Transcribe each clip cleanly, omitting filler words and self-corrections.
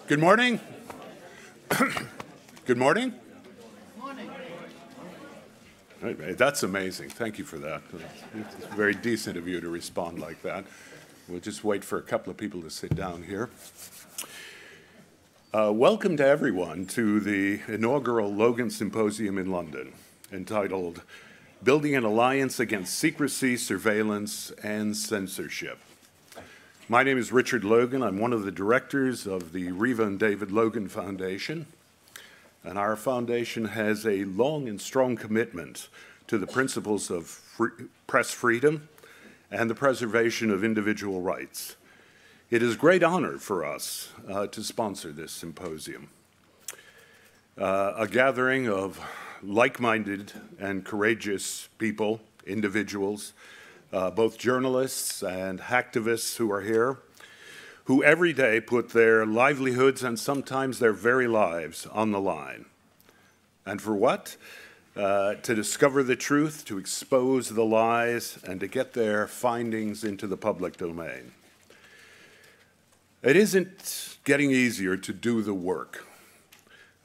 Good morning. Good morning. Morning. That's amazing. Thank you for that. It's very decent of you to respond like that. We'll just wait for a couple of people to sit down here. Welcome to everyone to the inaugural Logan Symposium in London, entitled Building an Alliance Against Secrecy, Surveillance, and Censorship. My name is Richard Logan. I'm one of the directors of the Reva and David Logan Foundation, and our foundation has a long and strong commitment to the principles of press freedom and the preservation of individual rights. It is a great honor for us to sponsor this symposium, a gathering of like-minded and courageous people, individuals, both journalists and hacktivists who are here, who every day put their livelihoods and sometimes their very lives on the line. And for what? To discover the truth, to expose the lies, and to get their findings into the public domain. It isn't getting easier to do the work.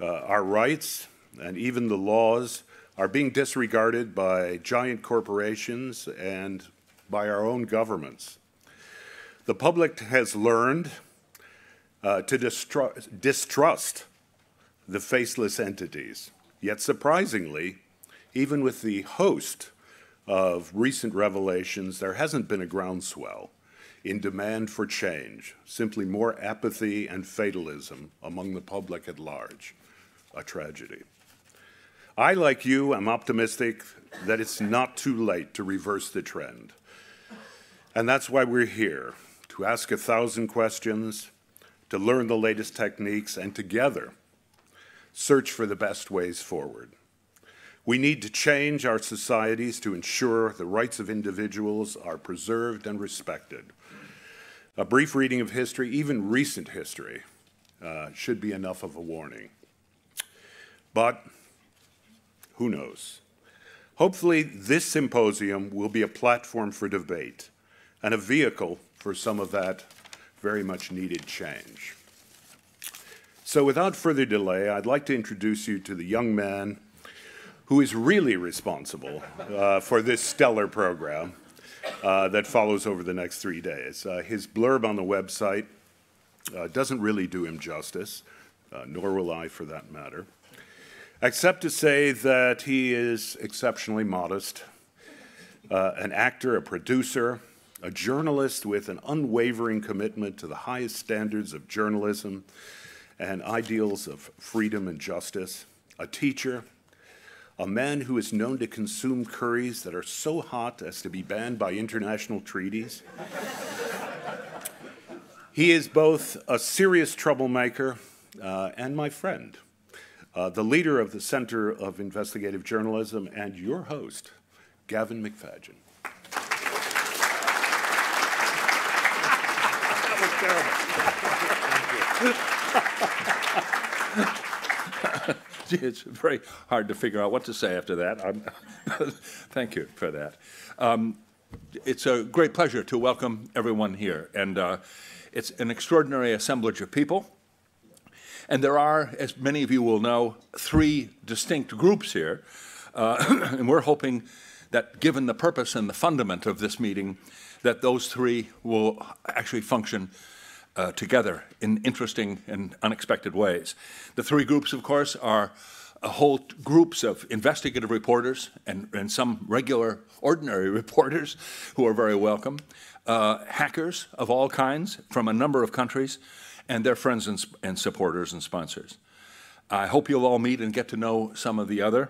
Our rights and even the laws are being disregarded by giant corporations and by our own governments. The public has learned to distrust the faceless entities. Yet surprisingly, even with the host of recent revelations, there hasn't been a groundswell in demand for change, simply more apathy and fatalism among the public at large, a tragedy. I, like you, am optimistic that it's not too late to reverse the trend. And that's why we're here, to ask 1,000 questions, to learn the latest techniques, and together search for the best ways forward. We need to change our societies to ensure the rights of individuals are preserved and respected. A brief reading of history, even recent history, should be enough of a warning. But who knows? Hopefully, this symposium will be a platform for debate and a vehicle for some of that very much needed change. So without further delay, I'd like to introduce you to the young man who is really responsible for this stellar program that follows over the next 3 days. His blurb on the website doesn't really do him justice, nor will I for that matter, except to say that he is exceptionally modest, an actor, a producer, a journalist with an unwavering commitment to the highest standards of journalism and ideals of freedom and justice, a teacher, a man who is known to consume curries that are so hot as to be banned by international treaties. He is both a serious troublemaker and my friend, the leader of the Center of Investigative Journalism and your host, Gavin McFadgen. Gee, it's very hard to figure out what to say after that. Thank you for that. It's a great pleasure to welcome everyone here, and it's an extraordinary assemblage of people. And there are, as many of you will know, 3 distinct groups here, and we're hoping that given the purpose and the fundament of this meeting, that those 3 will actually function together in interesting and unexpected ways. The 3 groups, of course, are whole groups of investigative reporters and some regular, ordinary reporters who are very welcome, hackers of all kinds from a number of countries, and their friends and supporters and sponsors. I hope you'll all meet and get to know some of the other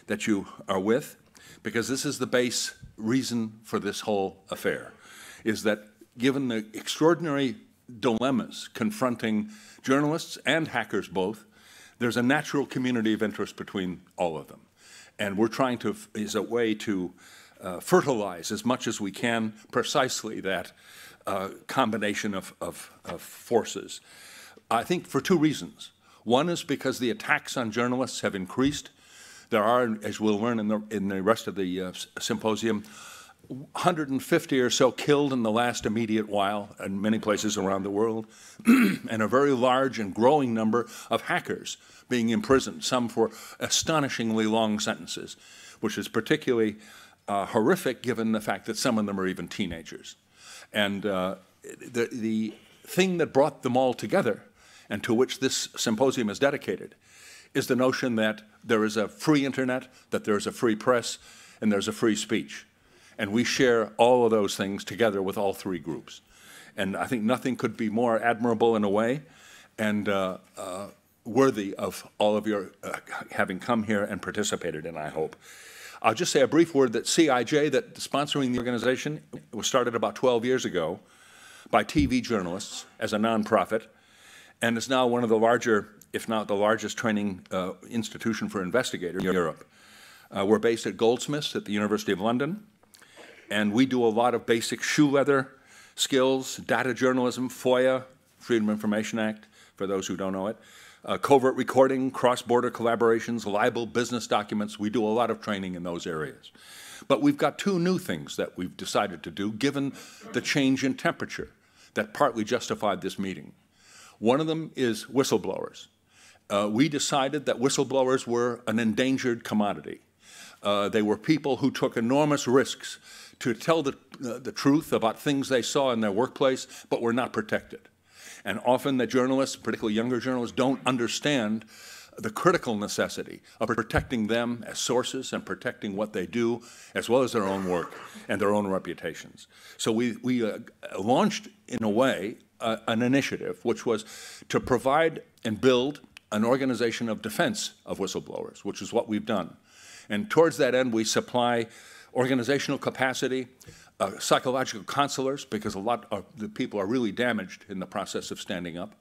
that you are with, because this is the base reason for this whole affair, is that given the extraordinary dilemmas confronting journalists and hackers both, there's a natural community of interest between all of them. And we're trying to, as a way to fertilize as much as we can precisely that combination of forces. I think for 2 reasons. One is because the attacks on journalists have increased. There are, as we'll learn in the rest of the symposium, 150 or so killed in the last immediate while in many places around the world, and a very large and growing number of hackers being imprisoned, some for astonishingly long sentences, which is particularly horrific given the fact that some of them are even teenagers. And the thing that brought them all together, and to which this symposium is dedicated, is the notion that there is a free internet, that there is a free press, and there's a free speech. And we share all of those things together with all three groups. And I think nothing could be more admirable in a way and worthy of all of your having come here and participated in, I hope. I'll just say a brief word that CIJ, that sponsoring the organization, was started about 12 years ago by TV journalists as a nonprofit, and is now one of the larger, if not the largest, training institution for investigators in Europe. We're based at Goldsmiths at the University of London, and we do a lot of basic shoe leather skills, data journalism, FOIA, Freedom of Information Act, for those who don't know it, covert recording, cross-border collaborations, libel, business documents. We do a lot of training in those areas. But we've got two new things that we've decided to do, given the change in temperature that partly justified this meeting. One of them is whistleblowers. We decided that whistleblowers were an endangered commodity. They were people who took enormous risks to tell the truth about things they saw in their workplace, but were not protected. And often the journalists, particularly younger journalists, don't understand the critical necessity of protecting them as sources and protecting what they do, as well as their own work and their own reputations. So we launched, in a way, an initiative which was to provide and build an organization of defense of whistleblowers, which is what we've done. And towards that end, we supply organizational capacity, psychological counselors, because a lot of the people are really damaged in the process of standing up,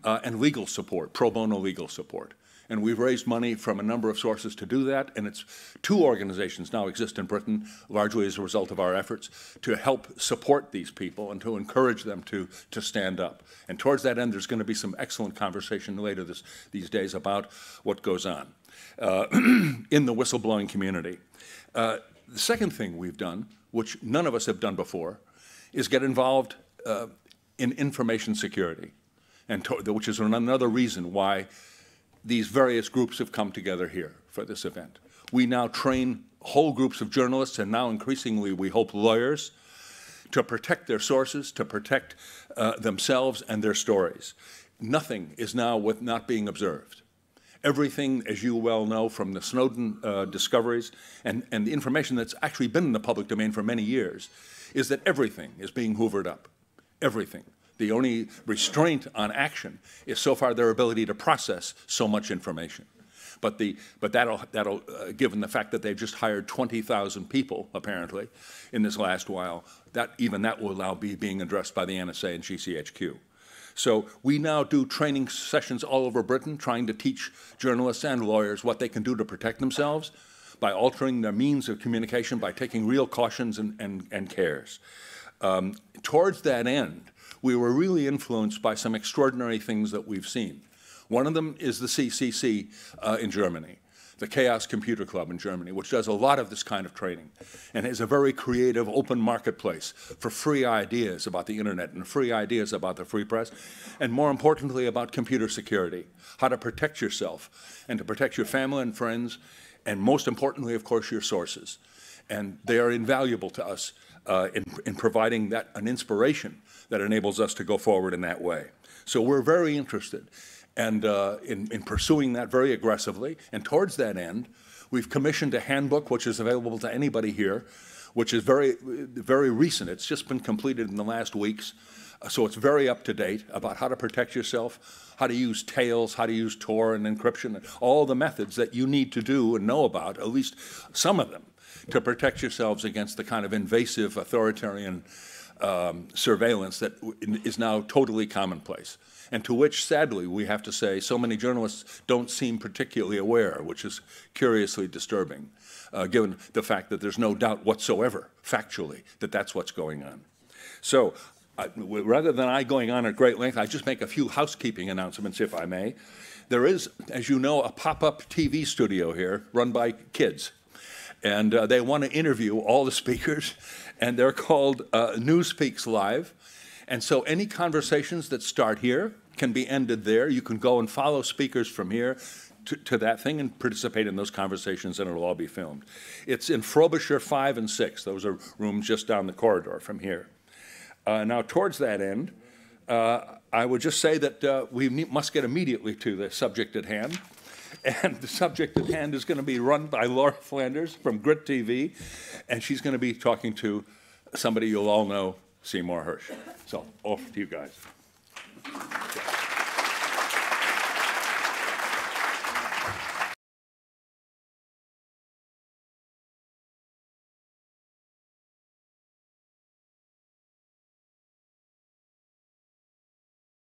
and legal support, pro bono legal support. And we've raised money from a number of sources to do that, and it's two organizations now exist in Britain, largely as a result of our efforts, to help support these people and to encourage them to stand up. And towards that end, there's going to be some excellent conversation later these days about what goes on in the whistleblowing community. The second thing we've done, which none of us have done before, is get involved in information security, and which is another reason why these various groups have come together here for this event. We now train whole groups of journalists, and now increasingly, we hope, lawyers, to protect their sources, to protect themselves and their stories. Nothing is now not being observed. Everything, as you well know, from the Snowden discoveries and the information that's actually been in the public domain for many years, is that everything is being hoovered up. Everything. The only restraint on action is so far their ability to process so much information. But that'll given the fact that they've just hired 20,000 people, apparently, in this last while, even that will now be being addressed by the NSA and GCHQ. So we now do training sessions all over Britain, trying to teach journalists and lawyers what they can do to protect themselves by altering their means of communication, by taking real cautions and cares. Towards that end, we were really influenced by some extraordinary things that we've seen. One of them is the CCC in Germany, the Chaos Computer Club in Germany, which does a lot of this kind of training and is a very creative, open marketplace for free ideas about the internet and free ideas about the free press, and more importantly, about computer security, how to protect yourself and to protect your family and friends, and most importantly, of course, your sources. And they are invaluable to us in providing an inspiration that enables us to go forward in that way. So we're very interested and in pursuing that very aggressively. And towards that end, we've commissioned a handbook, which is available to anybody here, which is very, very recent. It's just been completed in the last weeks. So it's very up to date about how to protect yourself, how to use Tails, how to use Tor and encryption, and all the methods that you need to do and know about, at least some of them, to protect yourselves against the kind of invasive authoritarian surveillance that is now totally commonplace, and to which, sadly, we have to say so many journalists don't seem particularly aware, which is curiously disturbing, given the fact that there's no doubt whatsoever, factually, that that's what's going on. So rather than I going on at great length, I just make a few housekeeping announcements, if I may. There is, as you know, a pop-up TV studio here run by kids. And they want to interview all the speakers, and they're called New Speaks Live. And so any conversations that start here can be ended there. You can go and follow speakers from here to that thing and participate in those conversations, and it'll all be filmed. It's in Frobisher 5 and 6. Those are rooms just down the corridor from here. Now, towards that end, I would just say that we must get immediately to the subject at hand. And the subject at hand is going to be run by Laura Flanders from Grit TV, and she's going to be talking to somebody you'll all know, Seymour Hersh. So, off to you guys.